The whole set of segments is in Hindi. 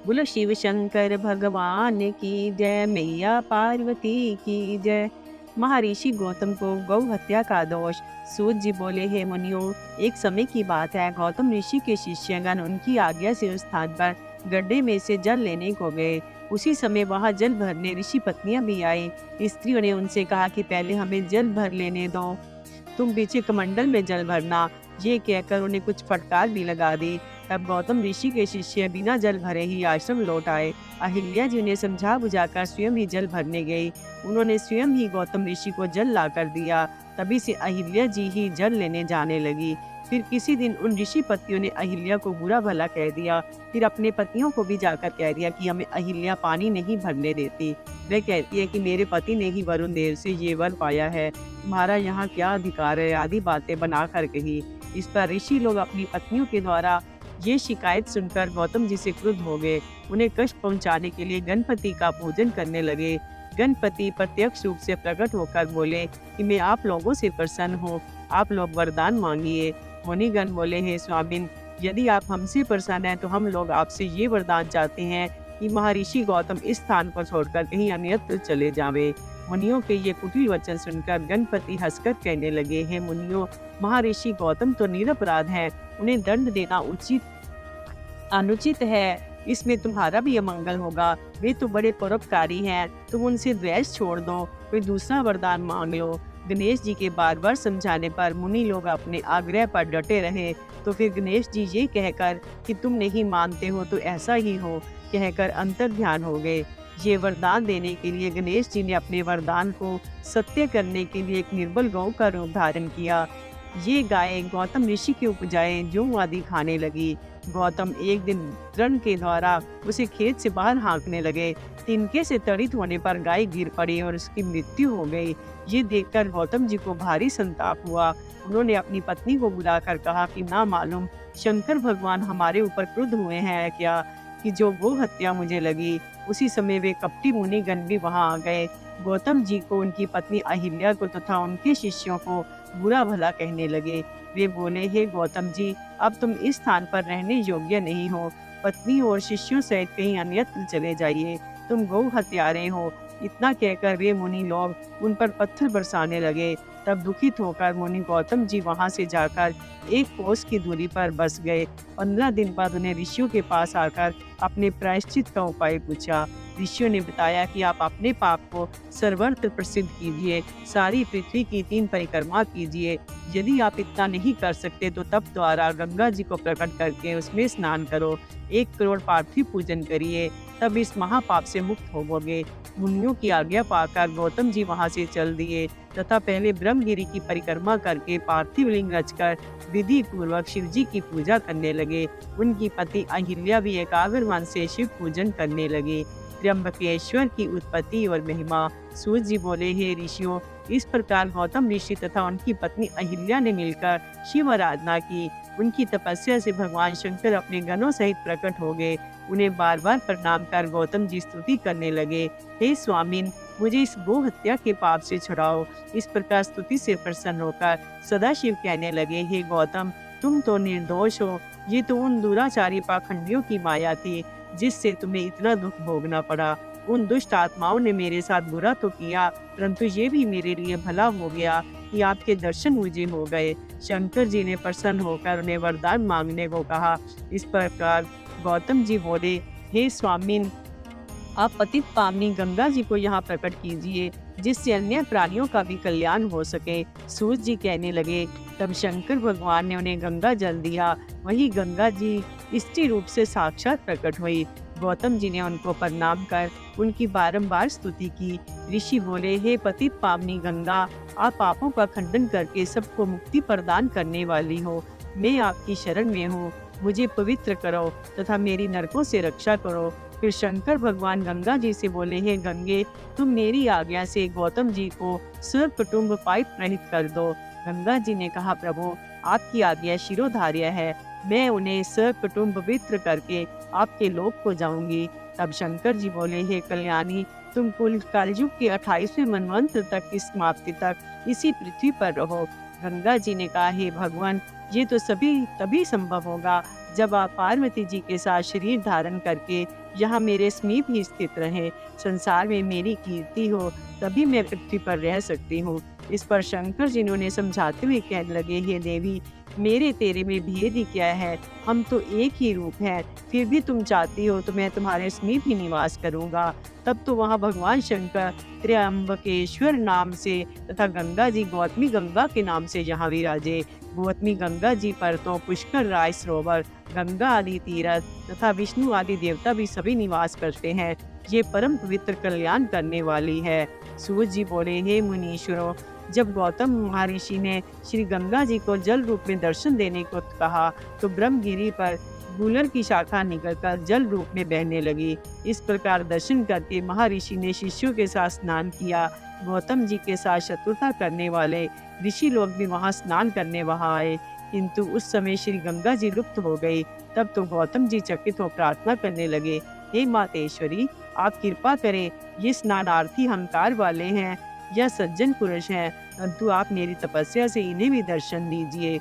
बोलो शिव शंकर भगवान की जय, मैया पार्वती की जय। महर्षि गौतम को गौ हत्या का दोष। सूत जी बोले, हे मुनियों, एक समय की बात है, गौतम ऋषि के शिष्यगण उनकी आज्ञा से उस स्थान पर गड्ढे में से जल लेने को गए। उसी समय वहां जल भरने ऋषि पत्नियां भी आई। स्त्रियों ने उनसे कहा कि पहले हमें जल भर लेने दो, तुम पीछे कमंडल में जल भरना। ये कहकर उन्हें कुछ फटकार भी लगा दी। तब गौतम ऋषि के शिष्य बिना जल भरे ही आश्रम लौट आए। अहिल्या जी उन्हें समझा बुझाकर स्वयं ही जल भरने गई। उन्होंने स्वयं ही गौतम ऋषि को जल ला कर दिया। तभी से अहिल्या जी ही जल लेने जाने लगी। फिर किसी दिन उन ऋषि पतियों ने अहिल्या को बुरा भला कह दिया। फिर अपने पतियों को भी जाकर कह दिया कि हमें अहिल्या पानी नहीं भरने देती। वह कहती है कि मेरे पति ने ही वरुण देव से ये वर पाया है, तुम्हारा यहाँ क्या अधिकार है, आदि बातें बनाकर कही। इस पर ऋषि लोग अपनी पत्नियों के द्वारा ये शिकायत सुनकर गौतम जी से क्रुद्ध हो गए। उन्हें कष्ट पहुंचाने के लिए गणपति का पूजन करने लगे। गणपति प्रत्यक्ष रूप से प्रकट होकर बोले कि मैं आप लोगों से प्रसन्न हूँ, आप लोग वरदान मांगिए। मुनिगण बोले, हे स्वामिन, यदि आप हमसे प्रसन्न हैं तो हम लोग आपसे ये वरदान चाहते हैं कि महर्षि गौतम इस स्थान को छोड़कर कहीं अन्यत्र चले जावे। मुनियों के ये कुटिल वचन सुनकर गणपति हंसकर कहने लगे, हे मुनियों, महर्षि गौतम तो निरपराध है, उन्हें दंड देना उचित अनुचित है, इसमें तुम्हारा भी अमंगल होगा। वे तो बड़े परोपकारी हैं, तुम उनसे द्वेष छोड़ दो, कोई दूसरा वरदान मांग लो। गणेश जी के बार बार समझाने पर मुनि लोग अपने आग्रह पर डटे रहे। तो फिर गणेश जी ये कहकर कि तुम नहीं मानते हो तो ऐसा ही हो, कहकर अंतर ध्यान हो गए। ये वरदान देने के लिए गणेश जी ने अपने वरदान को सत्य करने के लिए एक निर्बल गौ का रूप धारण किया। ये गाय गौतम ऋषि की उपजाएं जौ आदि खाने लगी। गौतम एक दिन तृण के द्वारा उसे खेत से बाहर हाँकने लगे। तिनके से तड़ित होने पर गाय गिर पड़ी और उसकी मृत्यु हो गई। ये देखकर गौतम जी को भारी संताप हुआ। उन्होंने अपनी पत्नी को बुलाकर कहा कि ना मालूम शंकर भगवान हमारे ऊपर क्रुद्ध हुए हैं क्या, कि जो गो हत्या मुझे लगी। उसी समय वे कपटी मुनिगण भी वहां आ गए। गौतम जी को, उनकी पत्नी अहिल्या को तथा उनके शिष्यों को बुरा भला कहने लगे। वे बोले, हे गौतम जी, अब तुम इस स्थान पर रहने योग्य नहीं हो। पत्नी और शिष्यों सहित कहीं अन्यत्र चले जाइए, तुम गौ हत्यारे हो। इतना कहकर वे मुनि लोग उन पर पत्थर बरसाने लगे। तब दुखित होकर मुनि गौतम जी वहां से जाकर एक कोस की दूरी पर बस गए। 15 दिन बाद उन्हें ऋषियों के पास आकर अपने प्रायश्चित का उपाय पूछा। ऋषियों ने बताया कि आप अपने पाप को सर्वत्र प्रसिद्ध कीजिए, सारी पृथ्वी की 3 परिक्रमा कीजिए। यदि आप इतना नहीं कर सकते तो तप द्वारा गंगा जी को प्रकट करके उसमें स्नान करो, 1 करोड़ पार्थिव पूजन करिए, तब इस महापाप से मुक्त होवोगे। मुनियों की आज्ञा पाकर गौतम जी वहां से चल दिए तथा पहले ब्रह्मगिरी की परिक्रमा करके पार्थिव लिंग रचकर विधि पूर्वक शिव जी की पूजा करने लगे। उनकी पति अहिल्या भी एकाग्र मन से शिव पूजन करने लगी। त्र्यंबकेश्वर की उत्पत्ति और महिमा। सूत जी बोले, हे ऋषियों, इस प्रकार गौतम ऋषि तथा उनकी पत्नी अहिल्या ने मिलकर शिव आराधना की। उनकी तपस्या से भगवान शंकर अपने गणों सहित प्रकट हो गए। उन्हें बार बार प्रणाम कर गौतम जी स्तुति करने लगे, हे स्वामिन, मुझे इस गो हत्या के पाप से छुड़ाओ। इस प्रकार स्तुति से प्रसन्न होकर सदाशिव कहने लगे, हे गौतम, तुम तो निर्दोष हो, ये तो उन दुराचारी पाखंडियों की माया थी जिससे तुम्हें इतना दुख भोगना पड़ा। उन दुष्ट आत्माओं ने मेरे साथ बुरा तो किया, परंतु ये भी मेरे लिए भला हो गया कि आपके दर्शन मुझे हो गए। शंकर जी ने प्रसन्न होकर उन्हें वरदान मांगने को कहा। इस प्रकार गौतम जी बोले, हे स्वामिन, आप पतित पावनी गंगा जी को यहाँ प्रकट कीजिए, जिससे अन्य प्राणियों का भी कल्याण हो सके। सूत जी कहने लगे। तब शंकर भगवान ने उन्हें गंगा जल दिया। वही गंगा जी स्त्री रूप से साक्षात प्रकट हुई। गौतम जी ने उनको प्रणाम कर उनकी बारंबार स्तुति की। ऋषि बोले, हे पतित पावनी गंगा, आप पापों का खंडन करके सबको मुक्ति प्रदान करने वाली हो। मैं आपकी शरण में हूँ, मुझे पवित्र करो तथा मेरी नरकों से रक्षा करो। फिर शंकर भगवान गंगा जी से बोले, हे गंगे, तुम मेरी आज्ञा से गौतम जी को सर्वकुटुंब पाइप रहित कर दो। गंगा जी ने कहा, प्रभु, आपकी आज्ञा शिरोधार्य है, मैं उन्हें सर्वकुटुंब पवित्र करके आपके लोक को जाऊंगी। तब शंकर जी बोले, हे कल्याणी, तुम कुल कलयुग के 28वें मनवंतर तक की समाप्ति तक इसी पृथ्वी पर रहो। गंगा जी ने कहा, हे भगवान, ये तो सभी तभी संभव होगा जब आप पार्वती जी के साथ शरीर धारण करके यहाँ मेरे समीप ही स्थित रहें। संसार में मेरी कीर्ति हो, तभी मैं पृथ्वी पर रह सकती हूँ। इस पर शंकर जी उन्हें समझाते हुए कहने लगे, हे देवी, मेरे तेरे में भेद ही क्या है? हम तो एक ही रूप हैं। फिर भी तुम चाहती हो तो मैं तुम्हारे समीप ही निवास करूँगा। तब तो वहाँ भगवान शंकर त्र्यंबकेश्वर नाम से तथा गंगा जी गौतमी गंगा के नाम से यहाँ विराजे। गौतमी गंगा जी पर तो पुष्कर राय सरोवर, गंगा आदि तीर्थ तथा विष्णु आदि देवता भी सभी निवास करते हैं। ये परम पवित्र कल्याण करने वाली है। सूत जी बोले, हे मुनीश्वरों, जब गौतम महर्षि ने श्री गंगा जी को जल रूप में दर्शन देने को कहा, तो ब्रह्मगिरी पर गूलर की शाखा निकलकर जल रूप में बहने लगी। इस प्रकार दर्शन करके महर्षि ने शिष्यों के साथ स्नान किया। गौतम जी के साथ शत्रुता करने वाले ऋषि लोग भी वहां स्नान करने वहां आए, किंतु उस समय श्री गंगा जी लुप्त हो गई। तब तो गौतम जी चकित हो प्रार्थना करने लगे, हे मातेश्वरी, आप कृपा करें, ये स्नानार्थी अहंकार वाले हैं, यह सज्जन पुरुष हैं, परंतु आप मेरी तपस्या से इन्हें भी दर्शन दीजिए।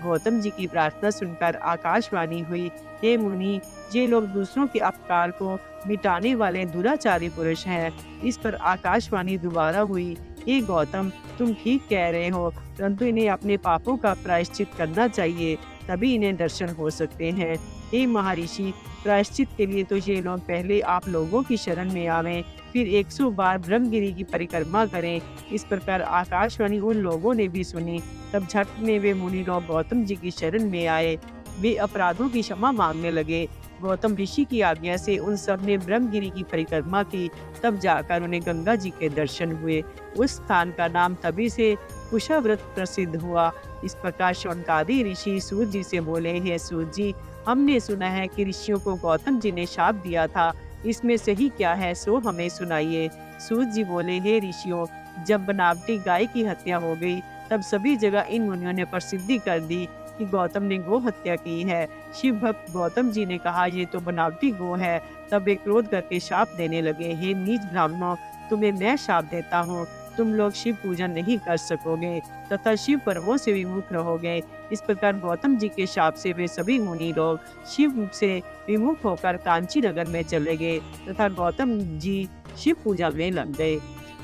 गौतम जी की प्रार्थना सुनकर आकाशवाणी हुई, हे मुनि, ये लोग दूसरों के अपकार को मिटाने वाले दुराचारी पुरुष हैं। इस पर आकाशवाणी दोबारा हुई, हे गौतम, तुम ठीक कह रहे हो, परंतु इन्हें अपने पापों का प्रायश्चित करना चाहिए, तभी इन्हें दर्शन हो सकते हैं। हे महर्षि, प्रायश्चित के लिए तो ये लोग पहले आप लोगों की शरण में आवें, फिर 100 बार ब्रह्मगिरी की परिक्रमा करें। इस प्रकार आकाशवाणी उन लोगों ने भी सुनी। तब झट में वे मुनि लोग गौतम जी की शरण में आए। वे अपराधों की क्षमा मांगने लगे। गौतम ऋषि की आज्ञा से उन सब ने ब्रह्मगिरी की परिक्रमा की। तब जाकर उन्हें गंगा जी के दर्शन हुए। उस स्थान का नाम तभी से कुशाव्रत प्रसिद्ध हुआ। इस प्रकार शौनकादि ऋषि सूत जी से बोले, हे सूत जी, हमने सुना है कि ऋषियों को गौतम जी ने शाप दिया था, इसमें सही क्या है, सो हमें सुनाइए। सूत जी बोले, हे ऋषियों, जब बनावटी गाय की हत्या हो गई, तब सभी जगह इन मुनियों ने प्रसिद्धि कर दी कि गौतम ने गो हत्या की है। शिव भक्त गौतम जी ने कहा, ये तो बनावटी गो है। तब वे क्रोध करके शाप देने लगे, हे नीच ब्राह्मणों, तुम्हें मैं शाप देता हूँ, तुम लोग शिव पूजन नहीं कर सकोगे तथा शिव पर्वों से विमुख रहोगे। इस प्रकार गौतम जी के शाप से वे सभी मुनि लोग शिव से विमुख होकर कांची नगर में चले गए तथा गौतम जी शिव पूजा में लग गए।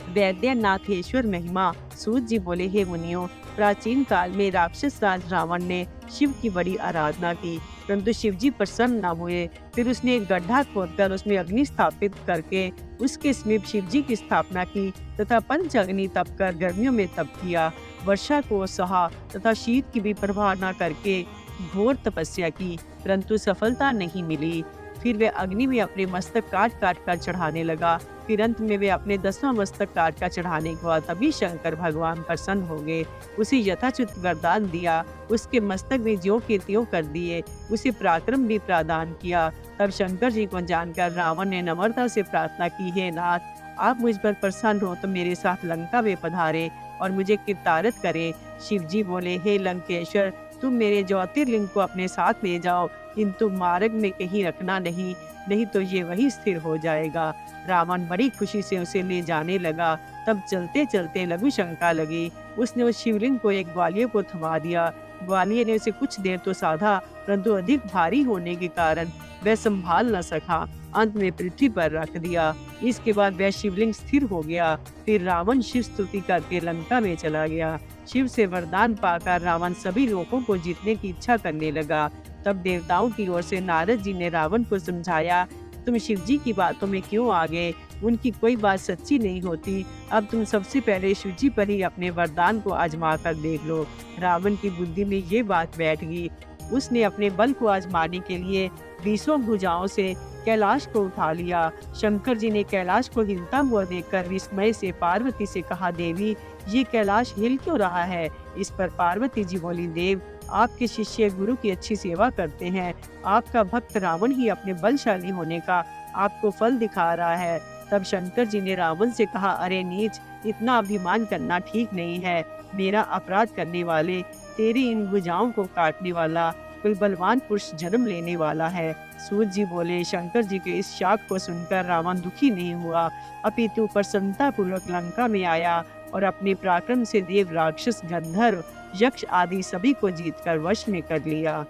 वैद्यनाथेश्वर महिमा। सूत जी बोले, हे मुनियों, प्राचीन काल में राक्षस राज रावण ने शिव की बड़ी आराधना की, परंतु शिव जी प्रसन्न न हुए। फिर उसने एक गड्ढा खोदकर उसमें अग्नि स्थापित करके उसके समीप शिव जी की स्थापना की तथा पंच अग्नि तप कर गर्मियों में तप किया, वर्षा को सहा तथा शीत की भी परवाह न करके घोर तपस्या की, परंतु सफलता नहीं मिली। फिर वे अग्नि में अपने मस्तक काट काट कर चढ़ाने लगा। फिर अंत में वे अपने 10वां मस्तक काट कर चढ़ाने के बाद तभी शंकर भगवान प्रसन्न हो गए। उसे यथाचित वरदान दिया, उसके मस्तक में ज्यों के त्यों कर दिए, उसे पराक्रम भी प्रदान किया। तब शंकर जी को जानकर रावण ने नम्रता से प्रार्थना की, हे नाथ, आप मुझ पर प्रसन्न हो तो मेरे साथ लंका में पधारे और मुझे कृतार्थ करें। शिव जी बोले, हे लंकेश्वर, तुम मेरे ज्योतिर्लिंग को अपने साथ ले जाओ, किंतु मार्ग में कहीं रखना नहीं, नहीं तो ये वही स्थिर हो जाएगा। रावण बड़ी खुशी से उसे ले जाने लगा। तब चलते चलते लघु शंका लगी। उसने उस शिवलिंग को एक ग्वालियर को थमा दिया। ग्वालियर ने उसे कुछ देर तो साधा, परंतु अधिक भारी होने के कारण वह संभाल न सका। अंत में पृथ्वी पर रख दिया। इसके बाद वह शिवलिंग स्थिर हो गया। फिर रावण शिव स्तुति करके लंका में चला गया। शिव से वरदान पाकर रावण सभी लोगों को जीतने की इच्छा करने लगा। तब देवताओं की ओर से नारद जी ने रावण को समझाया, तुम शिव जी की बातों में क्यों आ गए? उनकी कोई बात सच्ची नहीं होती। अब तुम सबसे पहले शिव जी पर ही अपने वरदान को आजमा कर देख लो। रावण की बुद्धि में ये बात बैठ गई। उसने अपने बल को आजमाने के लिए 20 भुजाओं से कैलाश को उठा लिया। शंकर जी ने कैलाश को हिलता हुआ देखकर विस्मय से पार्वती से कहा, देवी, ये कैलाश हिल क्यों रहा है? इस पर पार्वती जी बोली, देव, आपके शिष्य गुरु की अच्छी सेवा करते हैं। आपका भक्त रावण ही अपने बलशाली होने का आपको फल दिखा रहा है। तब शंकर जी ने रावण से कहा, अरे नीच, इतना अभिमान करना ठीक नहीं है। मेरा अपराध करने वाले, तेरी इन भुजाओं को काटने वाला कोई बलवान पुरुष जन्म लेने वाला है। सूत जी बोले, शंकर जी के इस शाप को सुनकर रावण दुखी नहीं हुआ, अपितु प्रसन्नता पूर्वक लंका में आया और अपने पराक्रम से देव, राक्षस, गंधर्व, यक्ष आदि सभी को जीतकर वश में कर लिया।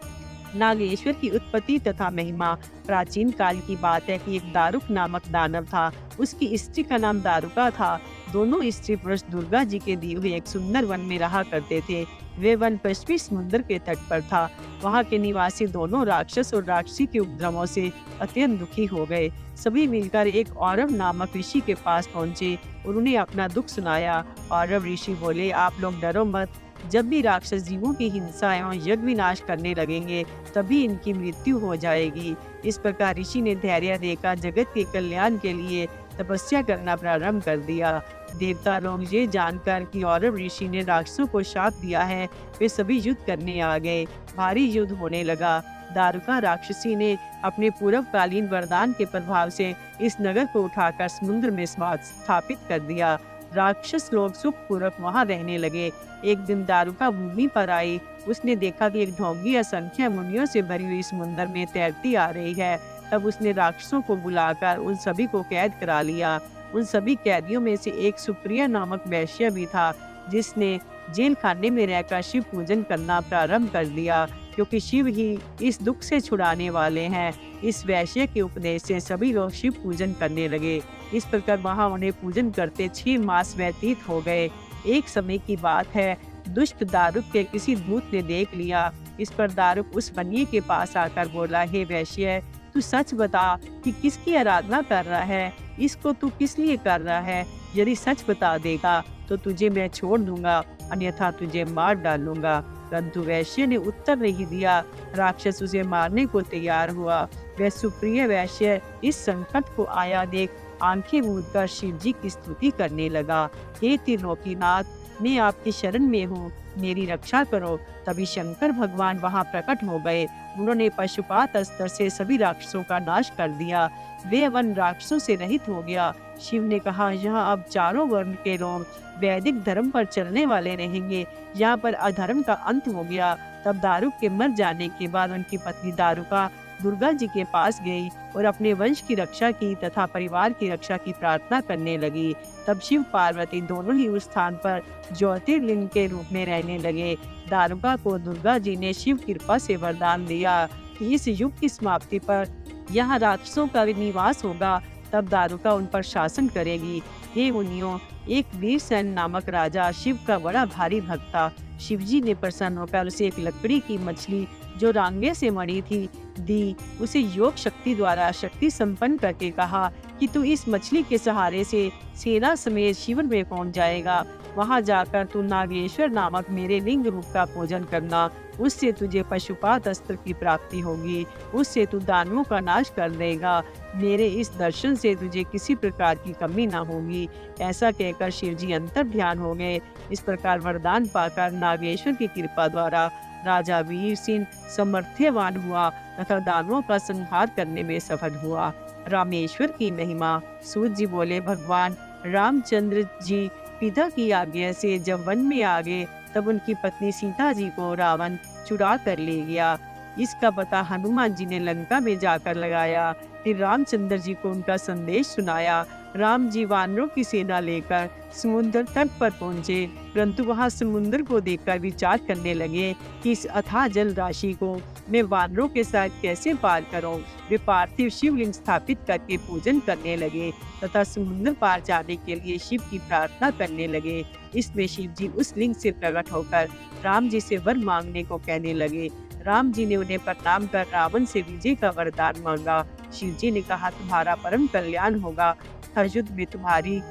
नागेश्वर की उत्पत्ति तथा महिमा। प्राचीन काल की बात है कि एक दारुक नामक दानव था। उसकी स्त्री का नाम दारुका था। दोनों स्त्री पुरुष दुर्गा जी के दिए हुए एक सुंदर वन में रहा करते थे। वे वन पश्चिमी समुद्र के तट पर था। वहाँ के निवासी दोनों राक्षस और राक्षसी के उपद्रवों से अत्यंत दुखी हो गए। सभी मिलकर एक औरव नामक ऋषि के पास पहुंचे और उन्हें अपना दुख सुनाया। औरव ऋषि बोले, आप लोग डरो मत। जब भी राक्षस जीवों की हिंसा एवं यज्ञ विनाश करने लगेंगे, तभी इनकी मृत्यु हो जाएगी। इस प्रकार ऋषि ने धैर्य देकर जगत के कल्याण के लिए तपस्या करना प्रारंभ कर दिया। देवता लोग ये जानकर कि औरव ऋषि ने राक्षसों को शाप दिया है, वे सभी युद्ध करने आ गए। भारी युद्ध होने लगा। दारुका राक्षसी ने अपने पूर्वकालीन वरदान के प्रभाव से इस नगर को उठाकर समुद्र में स्थापित कर दिया। राक्षस लोग सुखपूर्वक वहां रहने लगे। एक दिन दारुका भूमि पर आई। उसने देखा कि एक ढोंगी असंख्य मुनियों से भरी हुई समुद्र में तैरती आ रही है। तब उसने राक्षसों को बुलाकर उन सभी को कैद करा लिया। उन सभी कैदियों में से एक सुप्रिया नामक वैश्य भी था, जिसने जेल खाने में रहकर शिव पूजन करना प्रारंभ कर दिया, क्योंकि शिव ही इस दुख से छुड़ाने वाले हैं। इस वैश्य के उपदेश से सभी लोग शिव पूजन करने लगे। इस प्रकार वहां उन्हें पूजन करते 6 मास व्यतीत हो गए। एक समय की बात है, दुष्ट दारुक के किसी दूत ने देख लिया। इस पर दारुक उस बनिए के पास आकर बोला, हे वैश्य, तू सच बता कि किसकी आराधना कर रहा है, इसको तू किस लिए कर रहा है। यदि सच बता देगा तो तुझे मैं छोड़ दूंगा, अन्यथा तुझे मार डालूंगा। परंतु वैश्य ने उत्तर नहीं दिया। राक्षस उसे मारने को तैयार हुआ। वह सुप्रिय वैश्य इस संकट को आया देख आंखें मूंदकर शिव जी की स्तुति करने लगा। हे त्रिलोकीनाथ, मैं आपकी शरण में हूँ, मेरी रक्षा करो। तभी शंकर भगवान वहां प्रकट हो गए। उन्होंने पशुपात अस्त्र से सभी राक्षसों का नाश कर दिया। वे वन राक्षसों से रहित हो गया। शिव ने कहा, यहाँ अब चारों वर्ण के लोग वैदिक धर्म पर चलने वाले रहेंगे। यहाँ पर अधर्म का अंत हो गया। तब दारुक के मर जाने के बाद उनकी पत्नी दारुका दुर्गा जी के पास गई और अपने वंश की रक्षा की तथा परिवार की रक्षा की प्रार्थना करने लगी। तब शिव पार्वती दोनों ही उस स्थान पर ज्योतिर्लिंग के रूप में रहने लगे। दारुका को दुर्गा जी ने शिव कृपा से वरदान दिया कि इस युग की समाप्ति पर यहाँ राक्षसों का निवास होगा। तब दारुका उन पर शासन करेगी। हे मुनियों, एक वीरसेन नामक राजा शिव का बड़ा भारी भक्त था। शिवजी ने प्रसन्न होकर उसे एक लकड़ी की मछली जो रांगे से मरी थी दी। उसे योग शक्ति द्वारा शक्ति संपन्न करके कहा कि तू इस मछली के सहारे से सेना समेत शिवन में पहुंच जाएगा। वहां जाकर तू नागेश्वर नामक मेरे लिंग रूप का पूजन करना। उससे तुझे पशुपात अस्त्र की प्राप्ति होगी। उससे तू दानवों का नाश कर देगा। मेरे इस दर्शन से तुझे किसी प्रकार की कमी ना होगी। ऐसा कहकर शिवजी अंतर ध्यान हो गए। इस प्रकार वरदान पाकर नागेश्वर की कृपा द्वारा राजा वीर सिंह समर्थ्यवान हुआ तथा दानवों का संहार करने में सफल हुआ। रामेश्वर की महिमा। सूत जी बोले, भगवान रामचंद्र जी पिता की आज्ञा से जब वन में आ गए, तब उनकी पत्नी सीता जी को रावण चुरा कर ले गया। इसका पता हनुमान जी ने लंका में जाकर लगाया। फिर रामचंद्र जी को उनका संदेश सुनाया। राम जी वानरों की सेना लेकर समुद्र तट पर पहुंचे, परंतु वहां समुद्र को देखकर विचार करने लगे कि इस अथाह जल राशि को मैं वानरों के साथ कैसे पार करूं। वे पार्थिव शिवलिंग स्थापित करके पूजन करने लगे तथा समुद्र पार जाने के लिए शिव की प्रार्थना करने लगे। इसमें शिव जी उस लिंग से प्रकट होकर राम जी से वर मांगने को कहने लगे। राम जी ने उन्हें प्रणाम कर रावण से विजय का वरदान मांगा। शिव जी ने कहा, तुम्हारा परम कल्याण होगा, हर युद्ध में तुम्हारी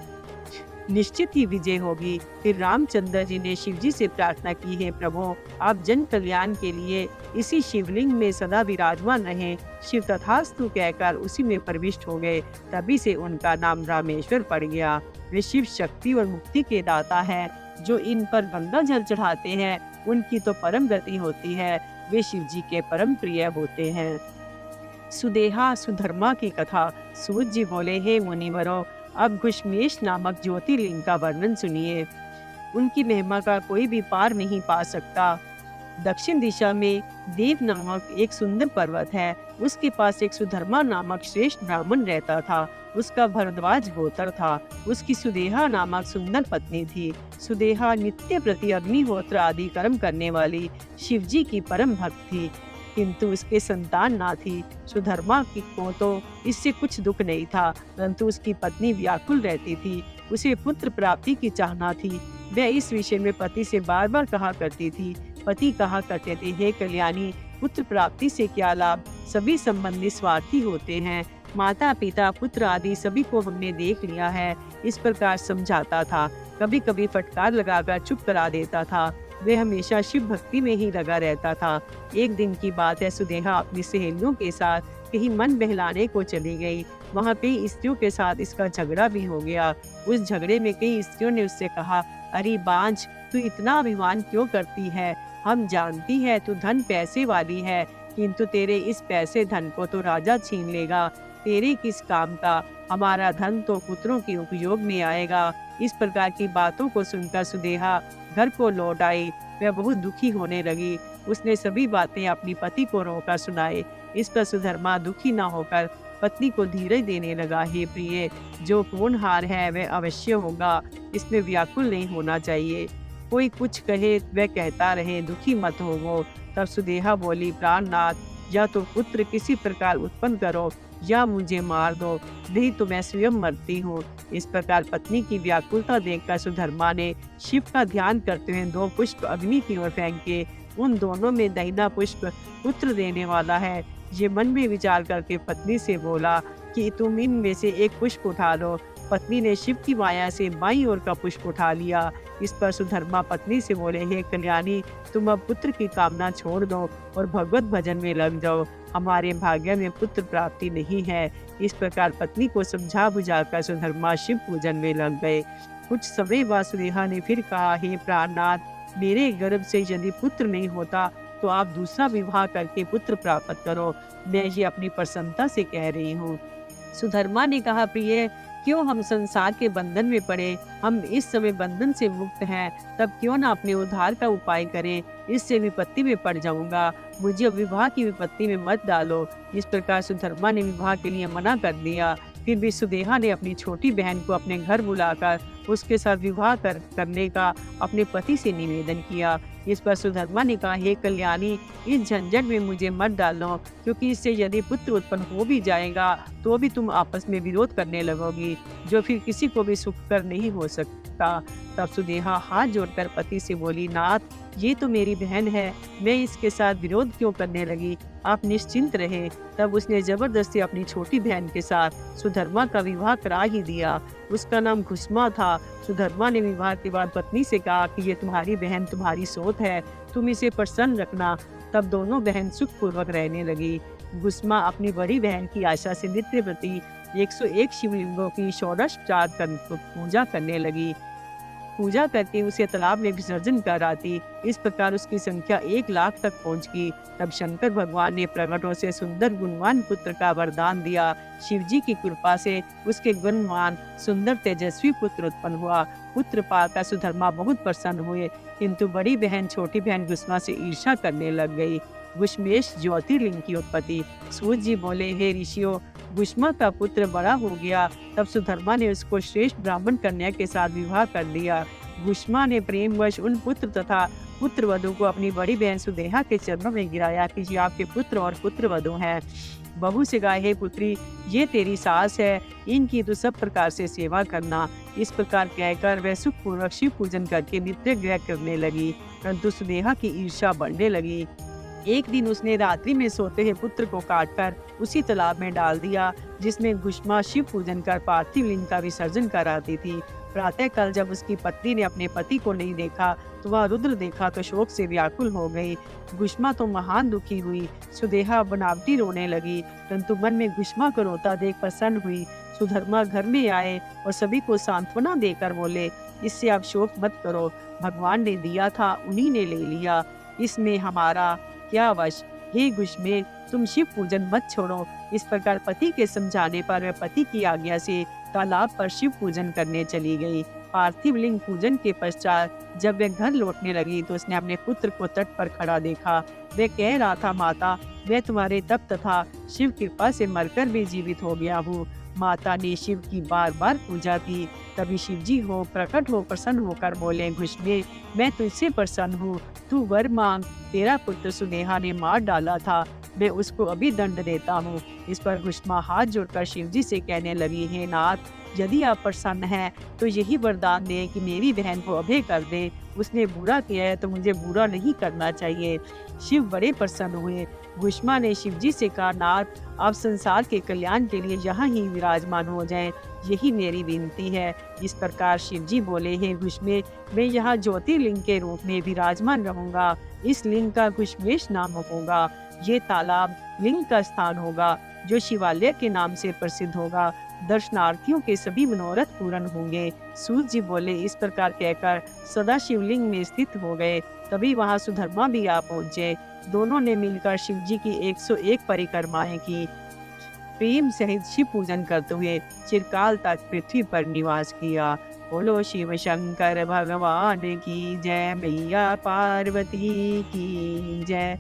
निश्चित ही विजय होगी। फिर रामचंद्र जी ने शिव जी से प्रार्थना की, है प्रभु, आप जन कल्याण के लिए इसी शिवलिंग में सदा विराजमान रहें। शिव तथास्तु कहकर उसी में प्रविष्ट हो गए। तभी से उनका नाम रामेश्वर पड़ गया। वे शिव शक्ति और मुक्ति के दाता हैं। जो इन पर गंगा जल चढ़ाते हैं, उनकी तो परम गति होती है। वे शिव जी के परम प्रिय होते हैं। सुदेहा सुधर्मा की कथा। सूत जी बोले, हे मुनिवरों, अब घुश्मेश नामक ज्योतिर्लिंग का वर्णन सुनिए। उनकी महिमा का कोई भी पार नहीं पा सकता। दक्षिण दिशा में देव नामक एक सुंदर पर्वत है। उसके पास एक सुधर्मा नामक श्रेष्ठ ब्राह्मण रहता था। उसका भरद्वाज गोत्र था। उसकी सुदेहा नामक सुंदर पत्नी थी। सुदेहा नित्य प्रति अग्निहोत्र आदि कर्म करने वाली शिवजी की परम भक्त थी। किंतु उसके संतान ना थी। सुधर्मा की को तो इससे कुछ दुख नहीं था, परंतु उसकी पत्नी व्याकुल रहती थी। उसे पुत्र प्राप्ति की चाहना थी। वह इस विषय में पति से बार बार कहा करती थी। पति कहा करते थे, हे कल्याणी, पुत्र प्राप्ति से क्या लाभ, सभी संबंधी स्वार्थी होते हैं। माता पिता पुत्र आदि सभी को हमने देख लिया है। इस प्रकार समझाता था। कभी कभी फटकार लगाकर चुप करा देता था। वह हमेशा शिव भक्ति में ही लगा रहता था। एक दिन की बात है, सुदेहा अपनी सहेलियों के साथ कहीं मन बहलाने को चली गई। वहाँ कई स्त्रियों के साथ इसका झगड़ा भी हो गया। उस झगड़े में कई स्त्रियों ने उससे कहा, अरे बांझ, तू इतना अभिमान क्यों करती है? हम जानती है तू धन पैसे वाली है, किंतु तेरे इस पैसे धन को तो राजा छीन लेगा। तेरे किस काम का? हमारा धन तो पुत्रों के उपयोग में आएगा। इस प्रकार की बातों को सुनकर सुदेहा घर को लौट आई। वह बहुत दुखी होने लगी। उसने सभी बातें अपनी पति को रोकर सुनाई। इस पर सुधर्मा दुखी न होकर पत्नी को धीरज देने लगा, हे प्रिय, जो होनहार है वह अवश्य होगा, इसमें व्याकुल नहीं होना चाहिए। कोई कुछ कहे वह कहता रहे, दुखी मत होवो। तब सुदेहा बोली, प्राणनाथ, या तो पुत्र किसी प्रकार उत्पन्न करो या मुझे मार दो, नहीं तो मैं स्वयं मरती हूँ। इस प्रकार पत्नी की व्याकुलता देखकर सुधर्मा ने शिव का ध्यान करते हुए 2 पुष्प अग्नि की ओर फेंके। उन दोनों में दाहिना पुष्प पुत्र देने वाला है। ये मन में विचार करके पत्नी से बोला कि तुम इनमें से एक पुष्प उठा लो। पत्नी ने शिव की माया से बाईं ओर का पुष्प उठा लिया। इस पर सुधर्मा पत्नी से बोले, हे कल्याणी, तुम अब पुत्र की कामना छोड़ दो और भगवत भजन में लग जाओ। हमारे भाग्य में पुत्र प्राप्ति नहीं है। इस प्रकार पत्नी को समझा बुझाकर सुधर्मा शिव पूजन में लग गए। कुछ समय बाद सुदेहा ने फिर कहा, हे प्राणनाथ, मेरे गर्भ से यदि पुत्र नहीं होता तो आप दूसरा विवाह करके पुत्र प्राप्त करो। मैं ये अपनी प्रसन्नता से कह रही हूँ। सुधर्मा ने कहा, प्रिय, क्यों हम संसार के बंधन में पड़े? हम इस समय बंधन से मुक्त हैं, तब क्यों ना अपने उद्धार का उपाय करें? इससे विपत्ति में पड़ जाऊंगा। मुझे विवाह की विपत्ति में मत डालो। इस प्रकार सुधर्मा ने विवाह के लिए मना कर दिया। फिर भी सुदेहा ने अपनी छोटी बहन को अपने घर बुलाकर उसके साथ विवाह करने का अपने पति से निवेदन किया। इस पर सुधर्मा ने कहा, हे कल्याणी, इस झंझट में मुझे मत डालो, क्योंकि इससे यदि पुत्र उत्पन्न हो भी जाएगा तो भी तुम आपस में विरोध करने लगोगी, जो फिर किसी को भी सुखकर नहीं हो सकता। तब सुदेहा हाथ जोड़कर पति से बोली, नाथ, ये तो मेरी बहन है, मैं इसके साथ विरोध क्यों करने लगी? आप निश्चिंत रहे। तब उसने जबरदस्ती अपनी छोटी बहन के साथ सुधर्मा का विवाह करा ही दिया। उसका नाम घुस्मा था। सुधर्मा ने विवाह के बाद पत्नी से कहा कि ये तुम्हारी बहन तुम्हारी सोत है, तुम इसे प्रसन्न रखना। तब दोनों बहन सुखपूर्वक रहने लगी। घुस्मा अपनी बड़ी बहन की आशा से नित्य प्रति 101 शिवलिंगों की षोडशोपचार पूजा करने लगी। पूजा करके उसे तालाब में विसर्जन कराती। इस प्रकार उसकी संख्या 1 लाख तक पहुंच गई। तब शंकर भगवान ने प्रकट से सुंदर गुणवान पुत्र का वरदान दिया। शिवजी की कृपा से उसके गुणवान सुंदर तेजस्वी पुत्र उत्पन्न हुआ। पुत्र पाकर सुधर्मा बहुत प्रसन्न हुए, किंतु बड़ी बहन छोटी बहन घुस्मा से ईर्ष्या करने लग गई। घुष्मेश ज्योतिर्लिंग की उत्पत्ति। सूर्य जी बोले, हे ऋषियों, घुष्मा का पुत्र बड़ा हो गया। तब सुधर्मा ने उसको श्रेष्ठ ब्राह्मण कन्या के साथ विवाह कर दिया। घुष्मा ने प्रेमवश उन पुत्र तथा पुत्रवधु को अपनी बड़ी बहन सुदेहा के चरणों में गिराया कि ये आपके पुत्र और पुत्रवधु हैं। बहू से कहा, हे पुत्री, ये तेरी सास है, इनकी तो सब प्रकार से सेवा करना। इस प्रकार कहकर वह सुखपूर्वक शिव पूजन करके नित्य ग्रह करने लगी, परंतु सुदेहा की ईर्ष्या बढ़ने लगी। एक दिन उसने रात्रि में सोते हुए पुत्र को काटकर उसी तालाब में डाल दिया जिसमें घुष्मा शिव पूजन कर पार्थिव लिंग का विसर्जन कराती थी। प्रातः काल जब उसकी पत्नी ने अपने पति को नहीं देखा तो वह रुद्र देखा तो शोक से व्याकुल हो गई। घुष्मा तो महान दुखी हुई। सुदेहा बनावटी रोने लगी, परंतु मन में घुष्मा को रोता देख प्रसन्न हुई। सुधर्मा घर में आए और सभी को सांत्वना देकर बोले, इससे आप शोक मत करो, भगवान ने दिया था उन्हीं ने ले लिया, इसमें हमारा क्या वश। हे घुष्मे, तुम शिव पूजन मत छोड़ो। इस प्रकार पति के समझाने पर वह पति की आज्ञा से तालाब पर शिव पूजन करने चली गई। पार्थिव लिंग पूजन के पश्चात जब वह घर लौटने लगी तो उसने अपने पुत्र को तट पर खड़ा देखा। वह कह रहा था, माता, मैं तुम्हारे तप तथा शिव कृपा से मरकर भी जीवित हो गया हूँ। माता ने शिव की बार बार पूजा की। तभी शिव जी हो प्रकट हो प्रसन्न होकर बोले, घुष्मे, मैं तुझसे प्रसन्न हूँ, तू वर मांग। तेरा पुत्र सुनेहा ने मार डाला था, मैं उसको अभी दंड देता हूँ। इस पर घुष्मा हाथ जोड़कर शिव जी से कहने लगी, हे नाथ, यदि आप प्रसन्न हैं तो यही वरदान दें कि मेरी बहन को अभय कर दे। उसने बुरा किया है तो मुझे बुरा नहीं करना चाहिए। शिव बड़े प्रसन्न हुए। घुष्मा ने शिव जी से कहा, नाथ, आप संसार के कल्याण के लिए यहाँ ही विराजमान हो जाएं, यही मेरी विनती है। इस प्रकार शिव जी बोले, हे घुष्मे, मैं यहाँ ज्योतिर्लिंग के रूप में विराजमान रहूंगा। इस लिंग का घुष्मेश नाम होगा। ये तालाब लिंग का स्थान होगा जो शिवालय के नाम से प्रसिद्ध होगा। दर्शनार्थियों के सभी मनोरथ पूर्ण होंगे। सूत जी बोले, इस प्रकार कहकर सदा शिवलिंग में स्थित हो गए। तभी वहां सुधर्मा भी आ पहुंचे। दोनों ने मिलकर शिव जी की 101 परिक्रमाएं की। प्रेम सहित शिव पूजन करते हुए चिरकाल तक पृथ्वी पर निवास किया। बोलो शिव शंकर भगवान की जय, मैया पार्वती की जय।